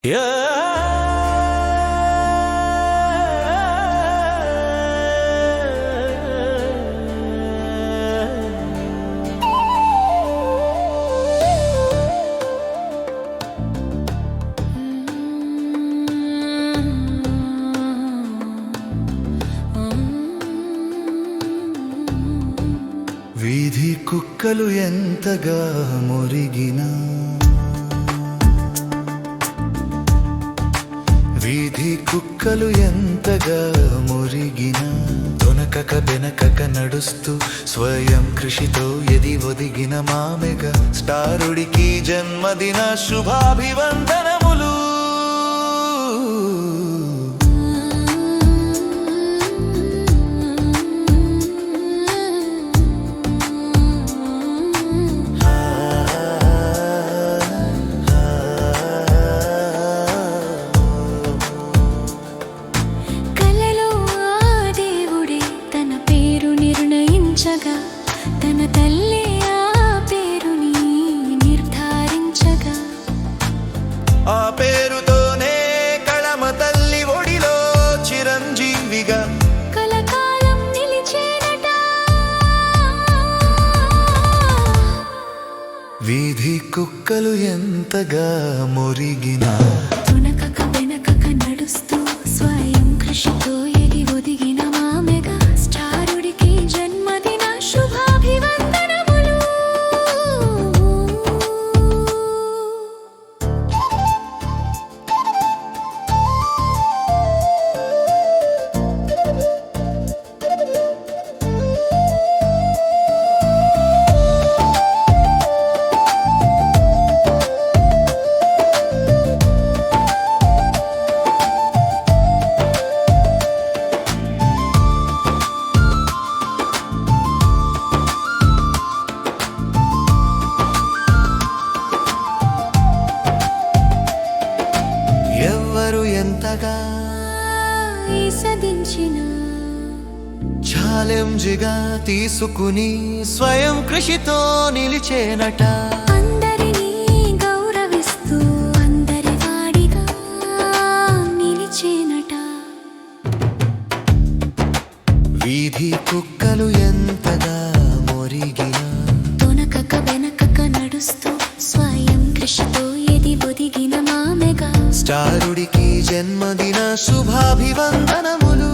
వీధి కుక్కలు ఎంతగా మురిగినా, వీధి కుక్కలు ఎంతగా మురిగినా, తొనకక బెనకక నడుస్తూ స్వయం కృషితో ఎది ఒదిగిన మామెగా స్టారుడికి జన్మదిన శుభాభివందనములు. తన తల్లి ఆ పేరుని నిర్ధారించగా, ఆ పేరుతోనే కళమ తల్లి ఒడిలో చిరంజీవిగా కలకాలం నిలిచేనట. వీధి కుక్కలు ఎంతగా మురిగినా, తునకక వెనకక నడుస్తూ స్వయం కృషితో ఎగి ఒదిగిన మామెగా స్టారుడికి జన్మదిన శుభాభివందనములు. ఎవ్వరు ఎంతగా ఈసదించిన ఛాలెంజ్గా తీసుకుని స్వయం కృషితో నిలిచేనట. అందరినీ గౌరవిస్తూ అందరి వాడిగా నిలిచేనట. వీధి కుక్కలు ఎంతగా మురిగినా, తొనకక వెనకక నడుస్తూ స్వయం కృషితో ఎది ఒదిగిన మామెగా స్టారుడికి జన్మదిన శుభాభివందనములు.